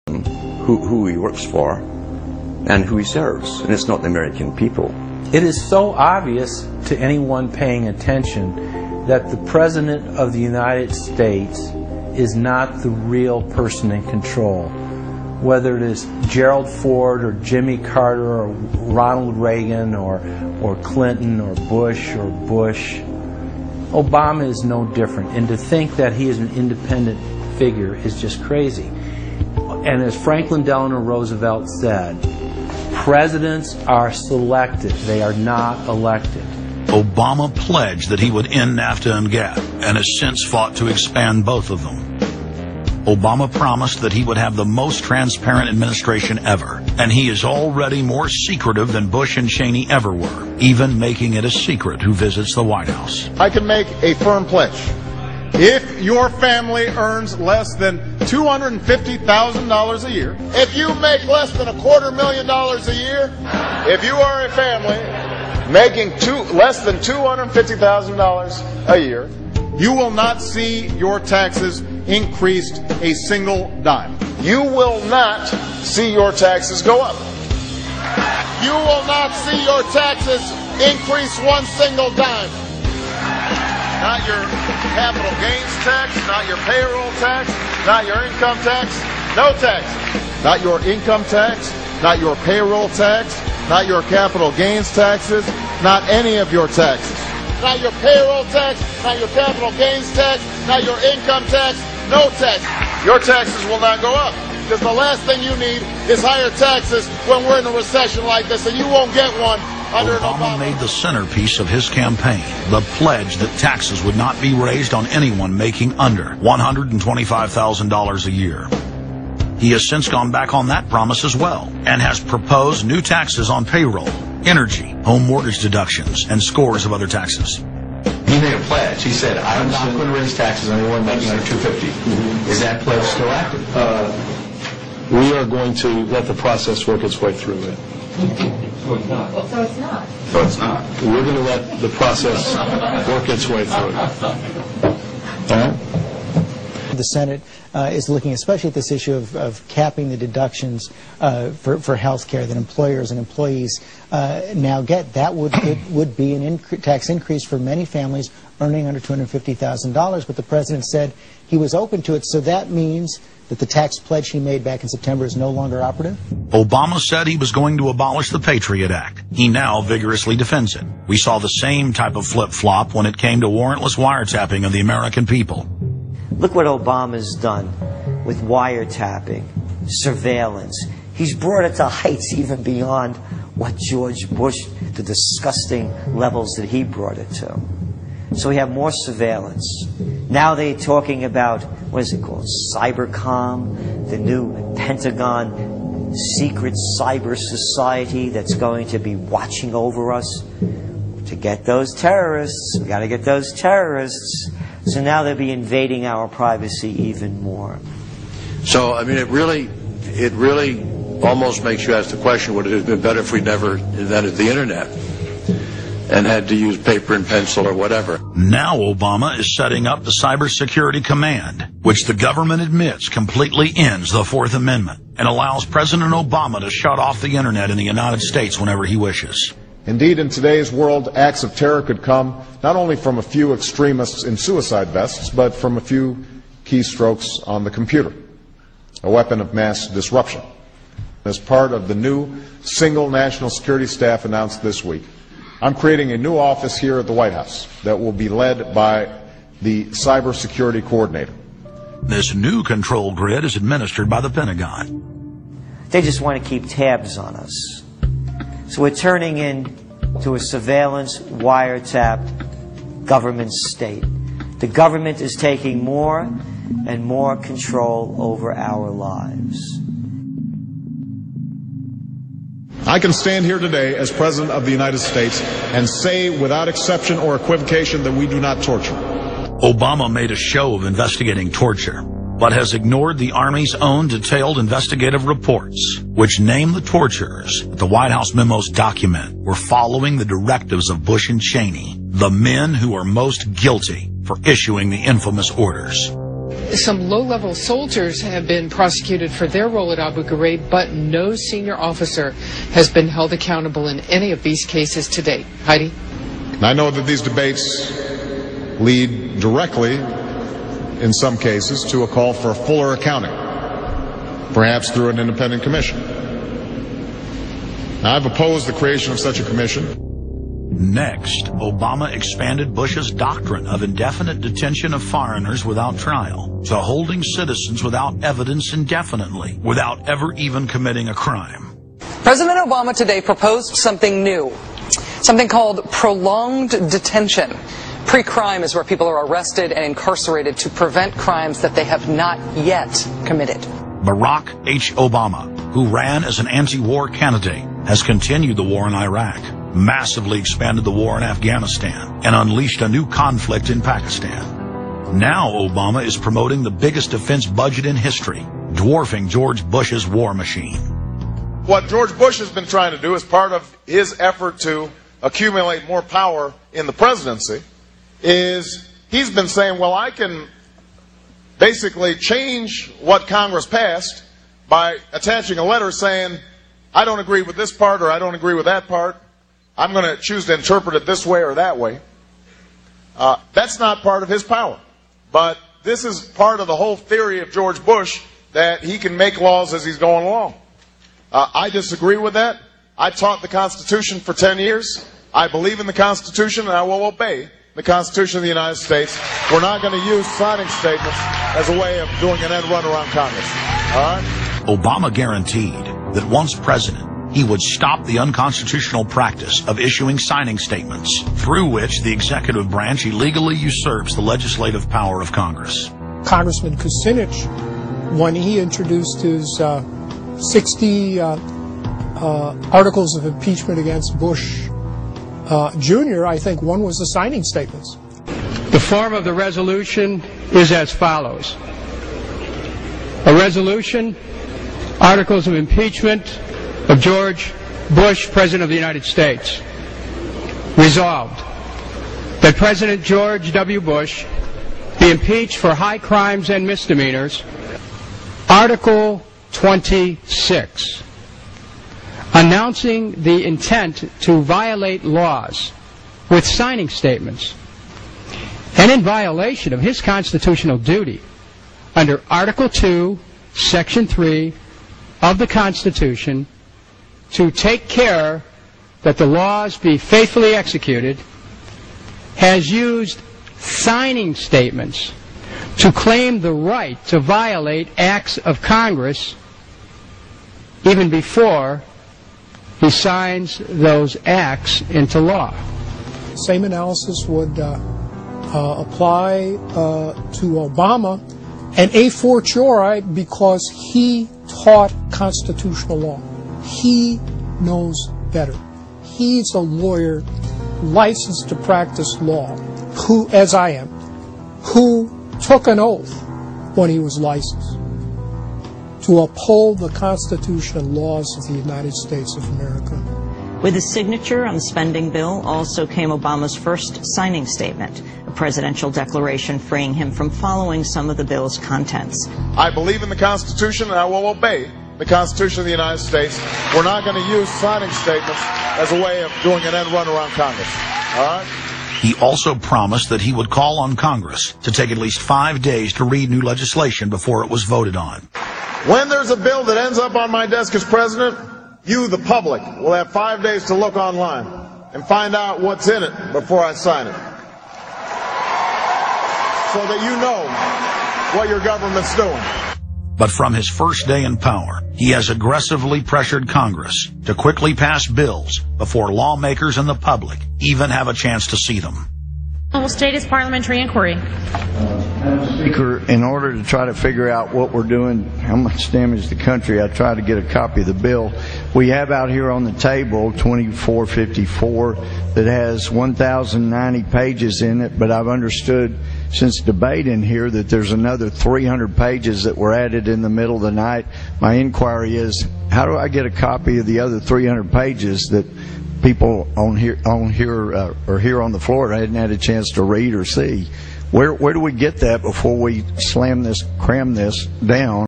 who he works for and who he serves, and it's not the American people. It is so obvious to anyone paying attention that the President of the United States is not the real person in control. Whether it is Gerald Ford or Jimmy Carter or Ronald Reagan or Clinton or Bush, Obama is no different. And to think that he is an independent figure is just crazy. And as Franklin Delano Roosevelt said, presidents are selected, they are not elected. Obama pledged that he would end NAFTA and GATT, and has since fought to expand both of them. Obama promised that he would have the most transparent administration ever, and he is already more secretive than Bush and Cheney ever were, even making it a secret who visits the White House. I can make a firm pledge. If your family earns less than $250,000 a year, if you make less than $250,000 a year, if you are a family making less than $250,000 a year, you will not see your taxes increased a single dime. You will not see your taxes go up. You will not see your taxes increase one single dime. Not your capital gains tax, not your payroll tax, not your income tax, no tax. Not your income tax, not your payroll tax, not your capital gains taxes, not any of your taxes. Not your payroll tax, not your capital gains tax, not your income tax, no tax. Your taxes will not go up, because the last thing you need is higher taxes when we're in a recession like this, and you won't get one under Obama made the centerpiece of his campaign the pledge that taxes would not be raised on anyone making under $125,000 a year. He has since gone back on that promise as well, and has proposed new taxes on payroll, energy, home mortgage deductions, and scores of other taxes. He made a pledge. He said, I'm not going to raise taxes on anyone making under $250,000. Is that pledge still active? We are going to let the process work its way through it. So it's not. So it's not. We're going to let the process work its way through it. All right? The Senate is looking especially at this issue of capping the deductions for health care that employers and employees now get. That would be an tax increase for many families earning under $250,000, but the President said he was open to it, so that means that the tax pledge he made back in September is no longer operative? Obama said he was going to abolish the Patriot Act. He now vigorously defends it. We saw the same type of flip-flop when it came to warrantless wiretapping of the American people. Look what Obama's done with wiretapping, surveillance. He's brought it to heights even beyond what George Bush, the disgusting levels that he brought it to. So we have more surveillance. Now they're talking about, what is it called, Cybercom, the new Pentagon secret cyber society that's going to be watching over us to get those terrorists. We got to get those terrorists. So now they'll be invading our privacy even more. So, I mean, it really almost makes you ask the question, would it have been better if we never invented the Internet and had to use paper and pencil or whatever? Now Obama is setting up the Cybersecurity Command, which the government admits completely ends the Fourth Amendment and allows President Obama to shut off the Internet in the United States whenever he wishes. Indeed, in today's world, acts of terror could come not only from a few extremists in suicide vests, but from a few keystrokes on the computer, a weapon of mass disruption. As part of the new single national security staff announced this week, I'm creating a new office here at the White House that will be led by the Cybersecurity Coordinator. This new control grid is administered by the Pentagon. They just want to keep tabs on us. So we're turning into a surveillance, wiretapped government state. The government is taking more and more control over our lives. I can stand here today as President of the United States and say without exception or equivocation that we do not torture. Obama made a show of investigating torture, but has ignored the Army's own detailed investigative reports, which name the torturers that the White House memos document were following the directives of Bush and Cheney, the men who are most guilty for issuing the infamous orders. Some low-level soldiers have been prosecuted for their role at Abu Ghraib, but no senior officer has been held accountable in any of these cases to date. Heidi? I know that these debates lead directly, in some cases, to a call for a fuller accounting, perhaps through an independent commission. Now, I've opposed the creation of such a commission. Next, Obama expanded Bush's doctrine of indefinite detention of foreigners without trial to holding citizens without evidence indefinitely, without ever even committing a crime. President Obama today proposed something new, something called prolonged detention. Pre-crime is where people are arrested and incarcerated to prevent crimes that they have not yet committed. Barack H. Obama, who ran as an anti-war candidate, has continued the war in Iraq, massively expanded the war in Afghanistan, and unleashed a new conflict in Pakistan. Now Obama is promoting the biggest defense budget in history, dwarfing George Bush's war machine. What George Bush has been trying to do as part of his effort to accumulate more power in the presidency is he's been saying, well, I can basically change what Congress passed by attaching a letter saying, I don't agree with this part or I don't agree with that part. I'm going to choose to interpret it this way or that way. That's not part of his power. But this is part of the whole theory of George Bush, that he can make laws as he's going along. I disagree with that. I taught the Constitution for 10 years. I believe in the Constitution and I will obey the Constitution of the United States. We're not going to use signing statements as a way of doing an end run around Congress. All right? Obama guaranteed that once president, he would stop the unconstitutional practice of issuing signing statements, through which the executive branch illegally usurps the legislative power of Congress. Congressman Kucinich, when he introduced his 60 articles of impeachment against Bush Jr., I think one was the signing statements. The form of the resolution is as follows. A resolution, articles of impeachment of George Bush, President of the United States. Resolved, that President George W. Bush be impeached for high crimes and misdemeanors. Article 26. Announcing the intent to violate laws with signing statements, and in violation of his constitutional duty under Article 2, Section 3 of the Constitution, to take care that the laws be faithfully executed, has used signing statements to claim the right to violate acts of Congress even before he signs those acts into law. Same analysis would apply to Obama, and a fortiori because he taught constitutional law. He knows better. He's a lawyer licensed to practice law, who, as I am, who took an oath when he was licensed to uphold the Constitution and laws of the United States of America. With his signature on the spending bill also came Obama's first signing statement, a presidential declaration freeing him from following some of the bill's contents. I believe in the Constitution and I will obey the Constitution of the United States. We're not going to use signing statements as a way of doing an end run around Congress. All right? He also promised that he would call on Congress to take at least 5 days to read new legislation before it was voted on. When there's a bill that ends up on my desk as president, you, the public, will have 5 days to look online and find out what's in it before I sign it, so that you know what your government's doing. But from his first day in power, he has aggressively pressured Congress to quickly pass bills before lawmakers and the public even have a chance to see them. Will state his parliamentary inquiry. Speaker, in order to try to figure out what we're doing, how much damage the country, I tried to get a copy of the bill. We have out here on the table 2454 that has 1,090 pages in it, but I've understood since debate in here that there's another 300 pages that were added in the middle of the night. My inquiry is, how do I get a copy of the other 300 pages that people on here or here on the floor hadn't had a chance to read or see? Where do we get that before we cram this down?